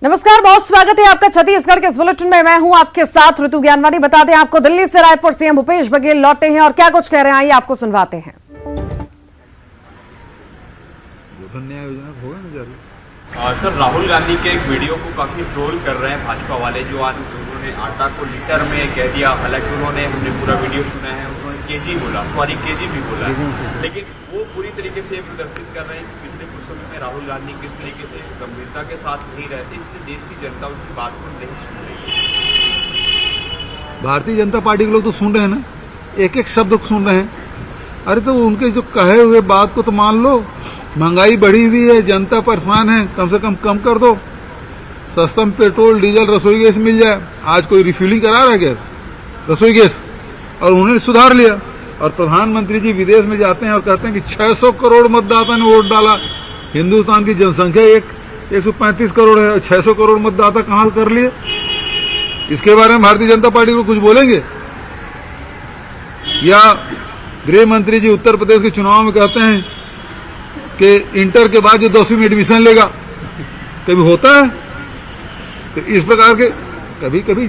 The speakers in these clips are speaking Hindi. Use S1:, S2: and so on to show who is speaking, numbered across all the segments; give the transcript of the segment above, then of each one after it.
S1: नमस्कार, बहुत स्वागत है आपका छत्तीसगढ़ के इस बुलेटिन में। मैं हूं आपके साथ ऋतु ज्ञानवानी। बता दें आपको, दिल्ली से रायपुर सीएम भूपेश बघेल लौटे हैं और क्या कुछ कह रहे हैं आइए आपको सुनवाते हैं।
S2: न्याय योजना होगा ना जारी।
S3: सर, राहुल गांधी के एक वीडियो को काफी ट्रोल कर रहे हैं भाजपा वाले, जो आज उन्होंने आटा को लीटर में कह दिया। हालांकि उन्होंने, हमने पूरा वीडियो सुना है, उन्होंने केजी बोला, सॉरी केजी भी बोला, लेकिन वो पूरी तरीके से प्रदर्शित कर रहे हैं कि पिछले कुछ समय में राहुल गांधी किस तरीके से गंभीरता के साथ नहीं रहते, इससे देश की जनता उसकी बात को नहीं सुन रही है।
S2: भारतीय जनता पार्टी के लोग तो सुन रहे हैं ना, एक एक शब्द सुन रहे हैं। अरे तो उनके जो कहे हुए बात को तो मान लो। महंगाई बढ़ी हुई है, जनता परेशान है, कम से कम कर दो। सस्ता में पेट्रोल डीजल रसोई गैस मिल जाए। आज कोई रिफ्यूलिंग करा रहा है क्या रसोई गैस? और उन्होंने सुधार लिया। और प्रधानमंत्री जी विदेश में जाते हैं और कहते हैं कि 600 करोड़ मतदाता ने वोट डाला। हिंदुस्तान की जनसंख्या 135 करोड़ है और 600 करोड़ मतदाता कहां कर लिए? इसके बारे में भारतीय जनता पार्टी को कुछ बोलेंगे? या गृह मंत्री जी उत्तर प्रदेश के चुनाव में कहते हैं कि इंटर के बाद जो 10वीं में एडमिशन लेगा, कभी होता है? तो इस प्रकार के कभी कभी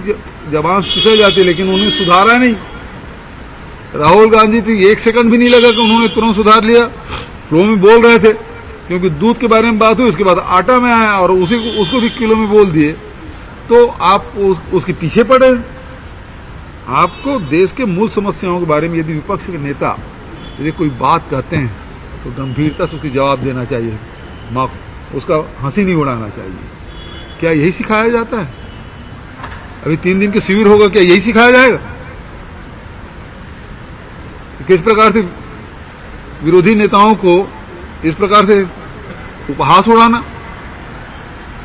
S2: जबान फिसल जाती है, लेकिन उन्होंने सुधारा नहीं। राहुल गांधी थी, 1 सेकंड भी नहीं लगा कि उन्होंने तुरंत सुधार लिया। फ्लो में बोल रहे थे, क्योंकि दूध के बारे में बात हुई, उसके बाद आटा में आया और उसको भी किलो में बोल दिए। तो आप उसके पीछे पड़े। आपको देश के मूल समस्याओं के बारे में यदि विपक्ष के नेता यदि कोई बात कहते हैं तो गंभीरता से उसकी जवाब देना चाहिए, उसका हंसी नहीं उड़ाना चाहिए। क्या यही सिखाया जाता है? अभी 3 दिन के शिविर होगा, क्या यही सिखाया जाएगा? किस प्रकार से विरोधी नेताओं को इस प्रकार से उपहास उड़ाना?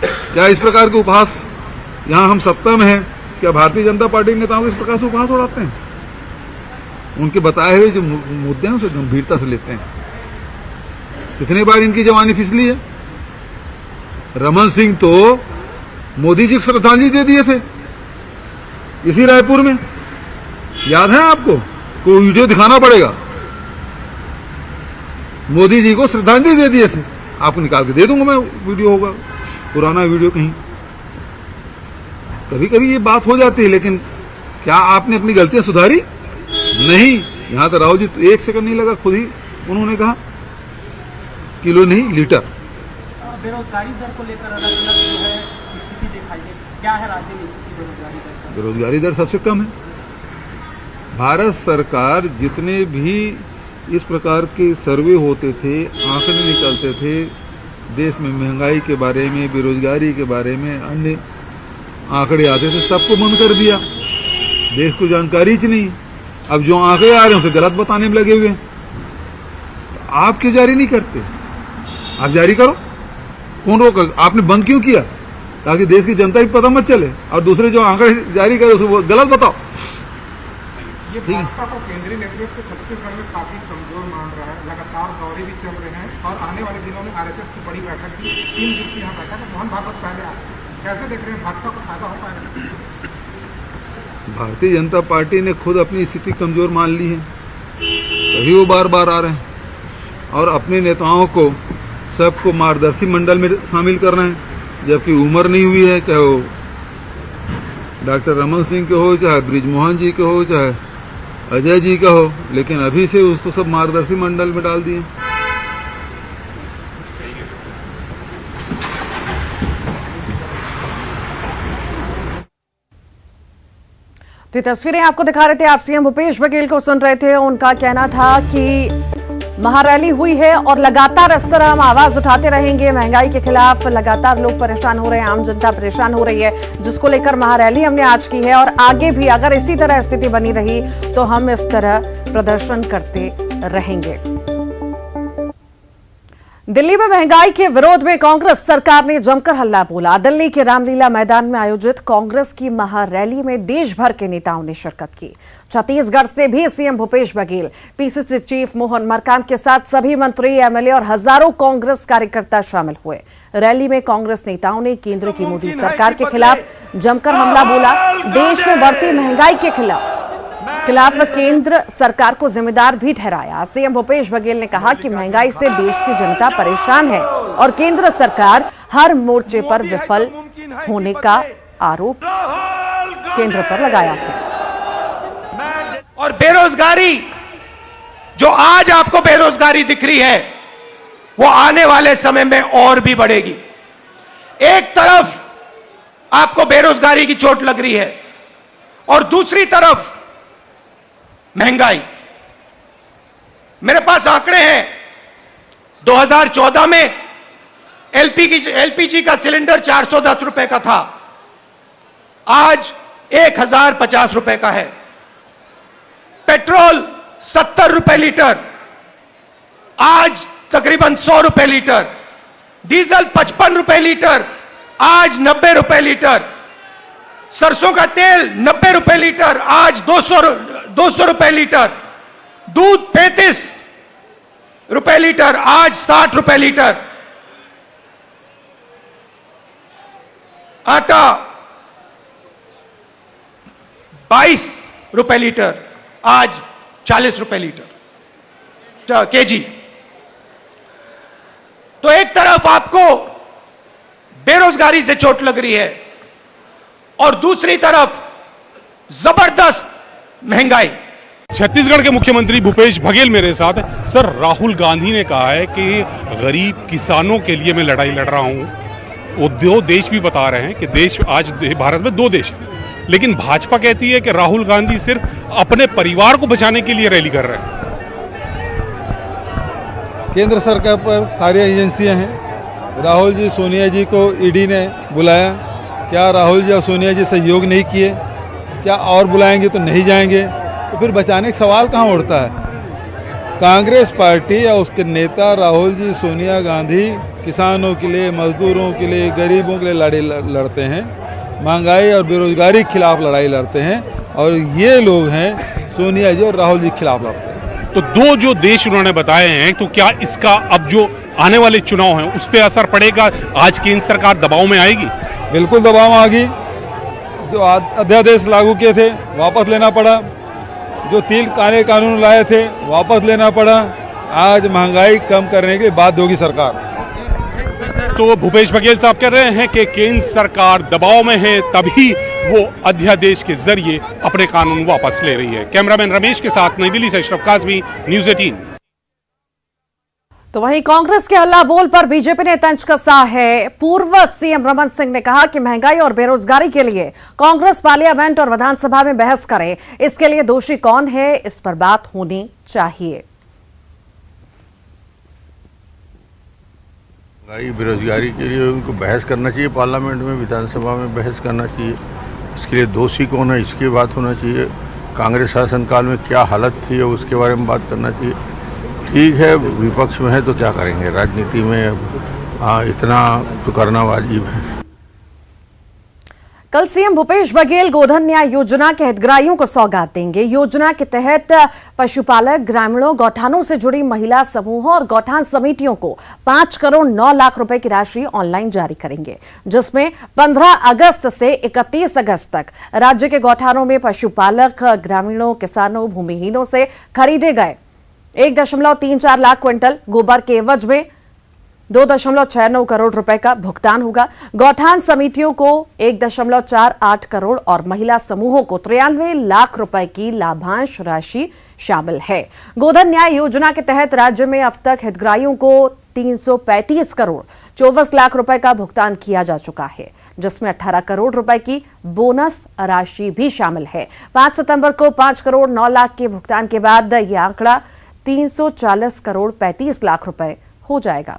S2: क्या इस प्रकार के उपहास, यहां हम सत्ता में हैं, क्या भारतीय जनता पार्टी के नेताओं को इस प्रकार से उपहास उड़ाते हैं? उनके बताए हुए जो मुद्दे हैं उसे गंभीरता से लेते हैं। कितनी बार इनकी जवानी फिसली है। रमन सिंह तो मोदी जी को श्रद्धांजलि दे दिए थे इसी रायपुर में, याद है आपको? कोई वीडियो दिखाना पड़ेगा। मोदी जी को श्रद्धांजलि दे दिए थे। आपको निकाल के दे दूंगा मैं, वीडियो होगा, पुराना वीडियो कहीं। कभी कभी ये बात हो जाती है, लेकिन क्या आपने अपनी गलतियां सुधारी? नहीं। यहां तो राहुल जी तो 1 सेकंड नहीं लगा, खुद ही उन्होंने कहा किलो नहीं लीटर।
S4: बेरोजगारी दर को लेकर अलग अलग जो है स्थिति दिखाई दे, क्या है राज्य में स्थिति बेरोजगारी दर?
S2: बेरोजगारी दर सबसे कम है। भारत सरकार जितने भी इस प्रकार के सर्वे होते थे, आंकड़े निकलते थे देश में महंगाई के बारे में, बेरोजगारी के बारे में, अन्य आंकड़े आते थे, सबको बंद कर दिया। देश को जानकारी ही नहीं। अब जो आंकड़े आ रहे हैं उसे गलत बताने में लगे हुए हैं। तो आप क्यों जारी नहीं करते? आप जारी करो। कौन रोका? आपने बंद क्यों किया? ताकि देश की जनता की पता मत चले और दूसरे जो आंकड़े जारी करे उसको गलत बताओ।
S4: ये भाजपा को केंद्रीय नेतृत्व छत्तीसगढ़ में काफी कमजोर मान रहा है। लगातार दौरे भी चल रहे हैं और आने वाले दिनों में आरएसएस की बड़ी बैठक की 3 दिन की यहाँ बैठक है। मोहन भागवत पहले आए, कैसे देख रहे हैं? भाजपा को फायदा हो पाएगा?
S2: भारतीय जनता पार्टी ने खुद अपनी स्थिति कमजोर मान ली है, तभी वो बार बार आ रहे हैं और अपने नेताओं को सबको मार्गदर्शी मंडल में शामिल कर रहे हैं, जबकि उम्र नहीं हुई है। चाहे वो डॉक्टर रमन सिंह के हो, चाहे ब्रिजमोहन जी के हो, चाहे अजय जी का हो, लेकिन अभी से उसको सब मार्गदर्शी मंडल में डाल दिए।
S1: तो तस्वीरें आपको दिखा रहे थे, आप सीएम भूपेश बघेल को सुन रहे थे। उनका कहना था कि महारैली हुई है और लगातार इस तरह हम आवाज उठाते रहेंगे। महंगाई के खिलाफ लगातार लोग परेशान हो रहे हैं, आम जनता परेशान हो रही है, जिसको लेकर महारैली हमने आज की है और आगे भी अगर इसी तरह स्थिति बनी रही तो हम इस तरह प्रदर्शन करते रहेंगे। दिल्ली में महंगाई के विरोध में कांग्रेस सरकार ने जमकर हल्ला बोला। दिल्ली के रामलीला मैदान में आयोजित कांग्रेस की महारैली में देश भर के नेताओं ने शिरकत की। छत्तीसगढ़ से भी CM Bhupesh Baghel, PCC chief Mohan Markam के साथ सभी मंत्री, एमएलए और हजारों कांग्रेस कार्यकर्ता शामिल हुए। रैली में कांग्रेस नेताओं ने केंद्र की मोदी सरकार के खिलाफ जमकर हमला बोला। देश में बढ़ती महंगाई के खिलाफ खिलाफ केंद्र सरकार को जिम्मेदार भी ठहराया। सीएम भूपेश बघेल ने कहा कि महंगाई से देश की जनता परेशान है और केंद्र सरकार हर मोर्चे पर विफल होने का आरोप केंद्र पर लगाया है।
S5: और बेरोजगारी, जो आज आपको बेरोजगारी दिख रही है, वो आने वाले समय में और भी बढ़ेगी। एक तरफ आपको बेरोजगारी की चोट लग रही है और दूसरी तरफ महंगाई। मेरे पास आंकड़े हैं, 2014 में एलपीजी का सिलेंडर 410 रुपए का था, आज 1050 रुपए का है। पेट्रोल 70 रुपए लीटर, आज तकरीबन 100 रुपए लीटर। डीजल 55 रुपए लीटर, आज 90 रुपए लीटर। सरसों का तेल 90 रुपए लीटर, आज 200 रुपए लीटर। दूध 35 रुपए लीटर, आज 60 रुपए लीटर। आटा 22 रुपए लीटर, आज 40 रुपए लीटर केजी। तो एक तरफ आपको बेरोजगारी से चोट लग रही है और दूसरी तरफ जबरदस्त महंगाई।
S6: छत्तीसगढ़ के मुख्यमंत्री भूपेश बघेल मेरे साथ हैं। सर, राहुल गांधी ने कहा है कि गरीब किसानों के लिए मैं लड़ाई लड़ रहा हूं। वो दो देश भी बता रहे हैं कि देश आज भारत में दो देश हैं, लेकिन भाजपा कहती है कि राहुल गांधी सिर्फ अपने परिवार को बचाने के लिए रैली कर रहे हैं।
S2: केंद्र सरकार पर सारी एजेंसियां हैं। राहुल जी, सोनिया जी को ईडी ने बुलाया, क्या राहुल जी और सोनिया जी सहयोग नहीं किए? क्या और बुलाएंगे तो नहीं जाएंगे? तो फिर बचाने का सवाल कहाँ उठता है? कांग्रेस पार्टी या उसके नेता राहुल जी, सोनिया गांधी किसानों के लिए, मजदूरों के लिए, गरीबों के लिए लड़ाई लड़ते हैं, महंगाई और बेरोजगारी के खिलाफ लड़ाई लड़ते हैं, और ये लोग हैं सोनिया जी और राहुल जी के खिलाफ लड़ते हैं।
S6: तो दो जो देश उन्होंने बताए हैं, तो क्या इसका अब जो आने वाले चुनाव हैं उस पर असर पड़ेगा? आज केंद्र सरकार दबाव में आएगी?
S2: बिल्कुल दबाव आ गई। जो अध्यादेश लागू किए थे वापस लेना पड़ा, जो 3 काले कानून लाए थे वापस लेना पड़ा। आज महंगाई कम करने के लिए बाध्य होगी सरकार।
S6: तो भूपेश बघेल साहब कह रहे हैं कि केंद्र सरकार दबाव में है, तभी वो अध्यादेश के जरिए अपने कानून वापस ले रही है। कैमरामैन रमेश के साथ नई दिल्ली से अशरफ काजमी, न्यूज़ 18।
S1: तो वहीं कांग्रेस के हल्ला बोल पर बीजेपी ने तंज कसा है। पूर्व सीएम रमन सिंह ने कहा कि महंगाई और बेरोजगारी के लिए कांग्रेस पार्लियामेंट और विधानसभा में बहस करे। इसके लिए दोषी कौन है, इस पर बात होनी चाहिए।
S7: महंगाई बेरोजगारी के लिए उनको बहस करना चाहिए, पार्लियामेंट में, विधानसभा में बहस करना चाहिए। इसके लिए दोषी कौन है, इसकी बात होना चाहिए। कांग्रेस शासनकाल में क्या हालत थी उसके बारे में बात करना चाहिए। ठीक है, विपक्ष में है तो क्या करेंगे, राजनीति में अब इतना तो करना वाजिब है।
S1: कल सीएम भूपेश बघेल गोधन न्याय योजना के हितग्राहियों को सौगात देंगे। योजना के तहत पशुपालक, ग्रामीणों, गौठानों से जुड़ी महिला समूहों और गौठान समितियों को 5 करोड़ 9 लाख रुपए की राशि ऑनलाइन जारी करेंगे, जिसमें 15 अगस्त से 31 अगस्त तक राज्य के गौठानों में पशुपालक, ग्रामीणों, किसानों, भूमिहीनों से खरीदे गए 1.34 लाख क्विंटल गोबर के एवज में 2.69 करोड़ रुपए का भुगतान होगा। गौठान समितियों को 1.48 करोड़ और महिला समूहों को 93 लाख रुपए की लाभांश राशि शामिल है। गोधन न्याय योजना के तहत राज्य में अब तक हितग्राहियों को 335 करोड़ 24 लाख रुपए का भुगतान किया जा चुका है, जिसमें 18 करोड़ रुपए की बोनस राशि भी शामिल है। 5 सितंबर को 5 करोड़ 9 लाख के भुगतान के बाद यह आंकड़ा 340 करोड़ 35 लाख रुपए हो जाएगा।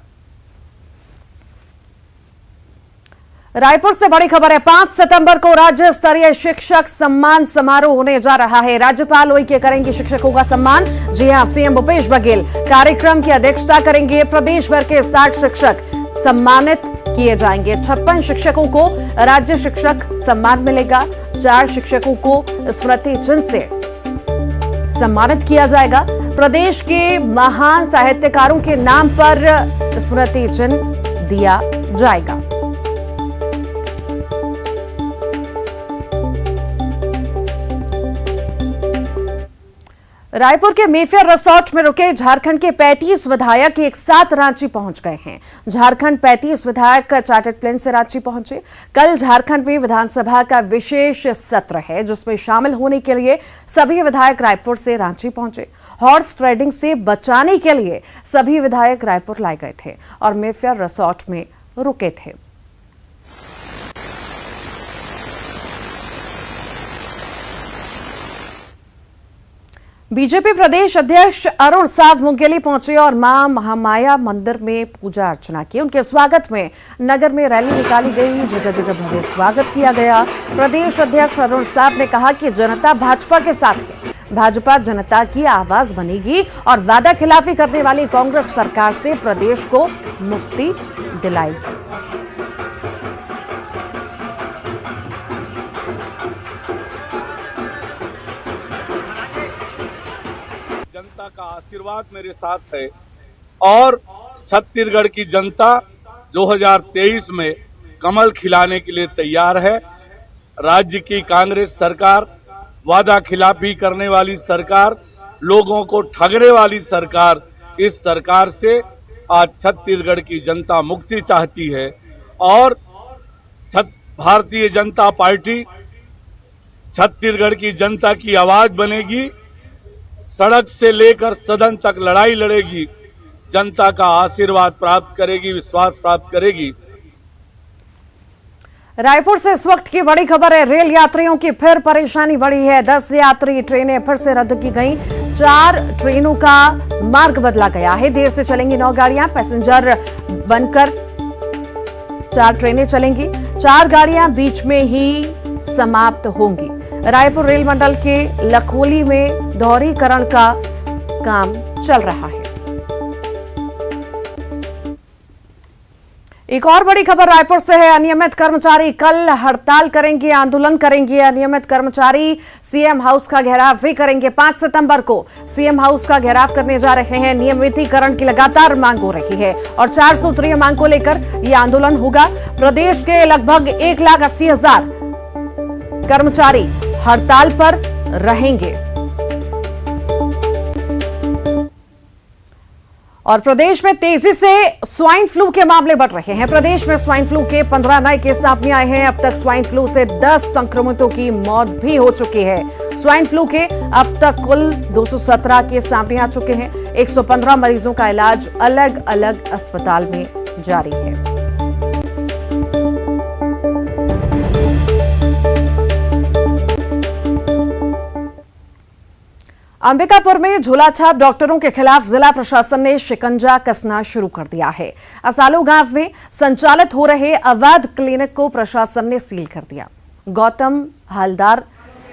S1: रायपुर से बड़ी खबर है। 5 सितंबर को राज्य स्तरीय शिक्षक सम्मान समारोह होने जा रहा है। राज्यपाल उइके करेंगे शिक्षकों का सम्मान। जी हां, सीएम भूपेश बघेल कार्यक्रम की अध्यक्षता करेंगे। प्रदेश भर के 60 शिक्षक सम्मानित किए जाएंगे। 56 शिक्षकों को राज्य शिक्षक सम्मान मिलेगा। 4 शिक्षकों को स्मृति चिन्ह से सम्मानित किया जाएगा। प्रदेश के महान साहित्यकारों के नाम पर स्मृति चिन्ह दिया जाएगा। रायपुर के मेफेयर रिसोर्ट में रुके झारखंड के 35 विधायक एक साथ रांची पहुंच गए हैं। झारखंड 35 विधायक चार्टर्ड प्लेन से रांची पहुंचे। कल झारखंड में विधानसभा का विशेष सत्र है, जिसमें शामिल होने के लिए सभी विधायक रायपुर से रांची पहुंचे। हॉर्स ट्रेडिंग से बचाने के लिए सभी विधायक रायपुर लाए गए थे और मेफेयर रिसोर्ट में रुके थे। बीजेपी प्रदेश अध्यक्ष अरुण साव मुंगेली पहुंचे और मां महामाया मंदिर में पूजा अर्चना की। उनके स्वागत में नगर में रैली निकाली गई, जगह जगह भव्य स्वागत किया गया। प्रदेश अध्यक्ष अरुण साव ने कहा कि जनता भाजपा के साथ है, भाजपा जनता की आवाज बनेगी और वादा खिलाफी करने वाली कांग्रेस सरकार से प्रदेश को मुक्ति दिलाएगी।
S8: जनता का आशीर्वाद मेरे साथ है और छत्तीसगढ़ की जनता 2023 में कमल खिलाने के लिए तैयार है। राज्य की कांग्रेस सरकार, वादा खिलाफी करने वाली सरकार, लोगों को ठगने वाली सरकार, इस सरकार से आज छत्तीसगढ़ की जनता मुक्ति चाहती है और भारतीय जनता पार्टी छत्तीसगढ़ की जनता की आवाज बनेगी, सड़क से लेकर सदन तक लड़ाई लड़ेगी, जनता का आशीर्वाद प्राप्त करेगी, विश्वास प्राप्त करेगी।
S1: रायपुर से इस वक्त की बड़ी खबर है, रेल यात्रियों की फिर परेशानी बढ़ी है। 10 यात्री ट्रेनें फिर से रद्द की गई। 4 ट्रेनों का मार्ग बदला गया है। देर से चलेंगी 9 गाड़ियां, पैसेंजर बनकर 4 ट्रेनें चलेंगी। 4 गाड़ियां बीच में ही समाप्त होंगी। रायपुर रेल मंडल के लखोली में दोहरीकरण का काम चल रहा है। एक और बड़ी खबर रायपुर से है। अनियमित कर्मचारी कल हड़ताल करेंगे, आंदोलन करेंगे। अनियमित कर्मचारी सीएम हाउस का घेराव भी करेंगे। 5 सितंबर को सीएम हाउस का घेराव करने जा रहे हैं। नियमितीकरण की लगातार मांग हो रही है और 4 सूत्रीय मांग को लेकर यह आंदोलन होगा। प्रदेश के लगभग 1,80,000 कर्मचारी हड़ताल पर रहेंगे और प्रदेश में तेजी से स्वाइन फ्लू के मामले बढ़ रहे हैं। प्रदेश में स्वाइन फ्लू के 15 नए केस सामने आए हैं। अब तक स्वाइन फ्लू से 10 संक्रमितों की मौत भी हो चुकी है। स्वाइन फ्लू के अब तक कुल 217 केस सामने आ चुके हैं। 115 मरीजों का इलाज अलग अलग अस्पताल में जारी है। अंबिकापुर में झोलाछाप डॉक्टरों के खिलाफ जिला प्रशासन ने शिकंजा कसना शुरू कर दिया है। असालो गांव में संचालित हो रहे अवैध क्लिनिक को प्रशासन ने सील कर दिया। गौतम हालदार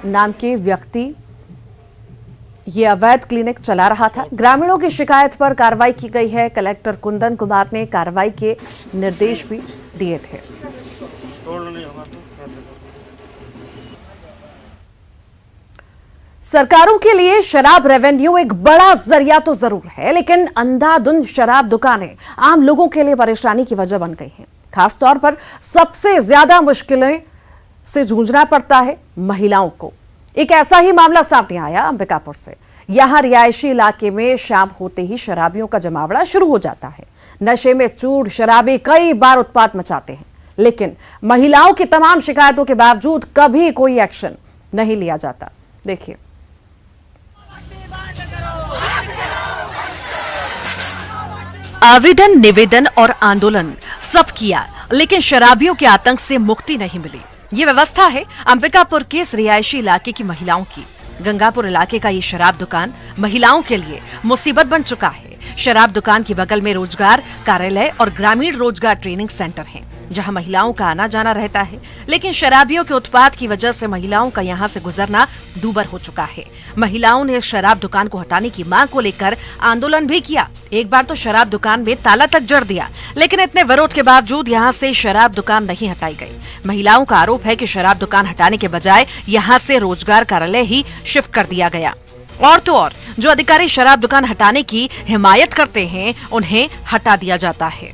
S1: नाम के व्यक्ति ये अवैध क्लिनिक चला रहा था। ग्रामीणों की शिकायत पर कार्रवाई की गई है। कलेक्टर कुंदन कुमार ने कार्रवाई के निर्देश भी दिए थे। सरकारों के लिए शराब रेवेन्यू एक बड़ा जरिया तो जरूर है, लेकिन अंधाधुंध शराब दुकानें आम लोगों के लिए परेशानी की वजह बन गई हैं। खासतौर पर सबसे ज्यादा मुश्किलें से जूझना पड़ता है महिलाओं को। एक ऐसा ही मामला सामने आया अंबिकापुर से। यहां रिहायशी इलाके में शाम होते ही शराबियों का जमावड़ा शुरू हो जाता है। नशे में चूर शराबी कई बार उत्पात मचाते हैं, लेकिन महिलाओं की तमाम शिकायतों के बावजूद कभी कोई एक्शन नहीं लिया जाता। देखिए,
S9: आवेदन, निवेदन और आंदोलन सब किया, लेकिन शराबियों के आतंक से मुक्ति नहीं मिली। ये व्यवस्था है अंबिकापुर के इस रिहायशी इलाके की महिलाओं की। गंगापुर इलाके का ये शराब दुकान महिलाओं के लिए मुसीबत बन चुका है। शराब दुकान के बगल में रोजगार कार्यालय और ग्रामीण रोजगार ट्रेनिंग सेंटर हैं, जहां महिलाओं का आना जाना रहता है, लेकिन शराबियों के उत्पात की वजह से महिलाओं का यहां से गुजरना दूभर हो चुका है। महिलाओं ने शराब दुकान को हटाने की मांग को लेकर आंदोलन भी किया। एक बार तो शराब दुकान में ताला तक जड़ दिया, लेकिन इतने विरोध के बावजूद यहां से शराब दुकान नहीं हटाई गई। महिलाओं का आरोप है कि शराब दुकान हटाने के बजाय यहां से रोजगार कार्यालय ही शिफ्ट कर दिया गया। और तो और जो अधिकारी शराब दुकान हटाने की हिमायत करते हैं, उन्हें हटा दिया जाता है।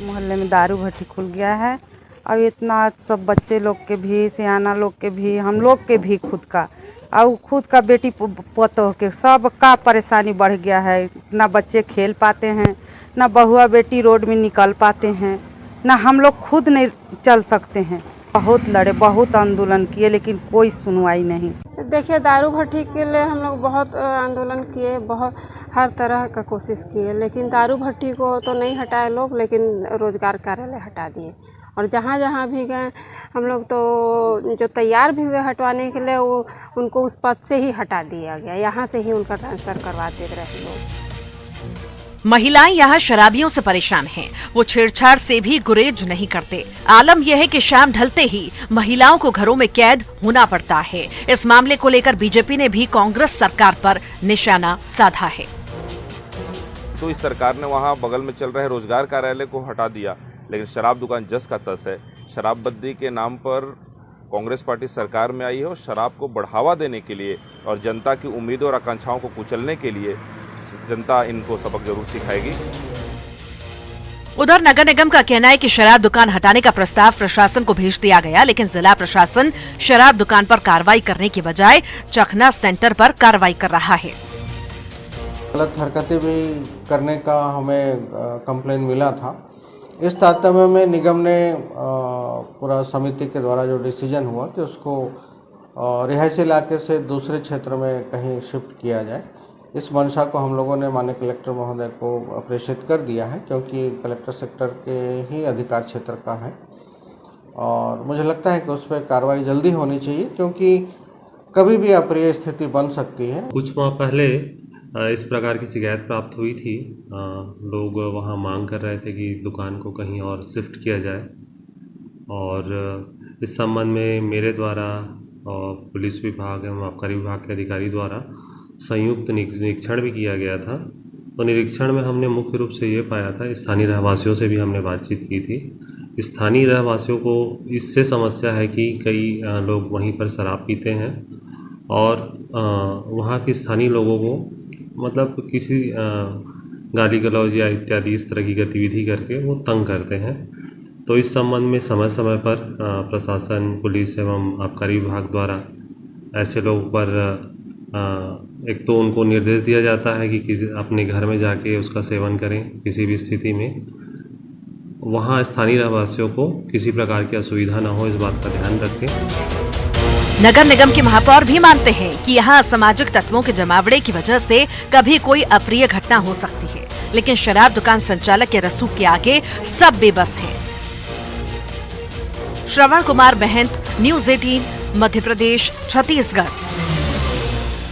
S10: मोहल्ले में दारू भट्टी खुल गया है। अब इतना सब बच्चे लोग के भी, सियाना लोग के भी, हम लोग के भी खुद का और खुद का बेटी पोतों के सब का परेशानी बढ़ गया है। ना बच्चे खेल पाते हैं, ना बहुआ बेटी रोड में निकल पाते हैं, ना हम लोग खुद नहीं चल सकते हैं। बहुत लड़े, बहुत आंदोलन किए, लेकिन कोई सुनवाई नहीं।
S11: देखिए, दारू भट्टी के लिए हम लोग बहुत आंदोलन किए, बहुत हर तरह का कोशिश किए, लेकिन दारू भट्टी को तो नहीं हटाए लोग, लेकिन रोजगार कार्यालय हटा दिए। और जहाँ जहाँ भी गए हम लोग, तो जो तैयार भी हुए हटवाने के लिए, वो उनको उस पद से ही हटा दिया गया। यहाँ से ही उनका ट्रांसफर करवाते रहे लोग।
S9: महिलाएं यहाँ शराबियों से परेशान हैं। वो छेड़छाड़ से भी गुरेज नहीं करते। आलम यह है कि शाम ढलते ही महिलाओं को घरों में कैद होना पड़ता है। इस मामले को लेकर बीजेपी ने भी कांग्रेस सरकार पर निशाना साधा है।
S12: तो इस सरकार ने वहाँ बगल में चल रहे रोजगार कार्यालय को हटा दिया, लेकिन शराब दुकान जस का तस है। शराबबंदी के नाम पर कांग्रेस पार्टी सरकार में आई है और शराब को बढ़ावा देने के लिए और जनता की उम्मीदों और आकांक्षाओं को कुचलने के लिए जनता इनको सबक जरूर सिखाएगी।
S9: उधर नगर निगम का कहना है कि शराब दुकान हटाने का प्रस्ताव प्रशासन को भेज दिया गया, लेकिन जिला प्रशासन शराब दुकान पर कार्रवाई करने की बजाय चखना सेंटर पर कार्रवाई कर रहा है।
S13: गलत हरकतें भी करने का हमें कंप्लेन मिला था। इस तारतम्य में निगम ने पूरा समिति के द्वारा जो डिसीजन हुआ कि उसको रिहायशी इलाके से दूसरे क्षेत्र में कहीं शिफ्ट किया जाए, इस मंशा को हम लोगों ने माननीय कलेक्टर महोदय को प्रेषित कर दिया है, क्योंकि कलेक्टर सेक्टर के ही अधिकार क्षेत्र का है। और मुझे लगता है कि उस पर कार्रवाई जल्दी होनी चाहिए, क्योंकि कभी भी अप्रिय स्थिति बन सकती है।
S14: कुछ माह पहले इस प्रकार की शिकायत प्राप्त हुई थी। लोग वहां मांग कर रहे थे कि दुकान को कहीं और शिफ्ट किया जाए, और इस संबंध में मेरे द्वारा और पुलिस विभाग एवं आबकारी विभाग के अधिकारी द्वारा संयुक्त निरीक्षण भी किया गया था। तो निरीक्षण में हमने मुख्य रूप से ये पाया था, स्थानीय रहवासियों से भी हमने बातचीत की थी। स्थानीय रहवासियों को इससे समस्या है कि कई लोग वहीं पर शराब पीते हैं और वहाँ के स्थानीय लोगों को मतलब किसी गाली गलौज या इत्यादि इस तरह की गतिविधि करके वो तंग करते हैं। तो इस संबंध में समय समय पर प्रशासन, पुलिस एवं आबकारी विभाग द्वारा ऐसे लोगों पर एक तो उनको निर्देश दिया जाता है कि किसी अपने घर में जाके उसका सेवन करें किसी भी स्थिति में। वहाँ स्थानीय रहवासियों को किसी प्रकार की असुविधा न हो, इस बात का ध्यान रखें।
S9: नगर निगम के महापौर भी मानते हैं कि यहाँ असामाजिक तत्वों के जमावड़े की वजह से कभी कोई अप्रिय घटना हो सकती है, लेकिन शराब दुकान संचालक के रसूख के आगे सब बेबस हैं। श्रवण कुमार महंत, न्यूज़ 18, मध्य प्रदेश, छत्तीसगढ़।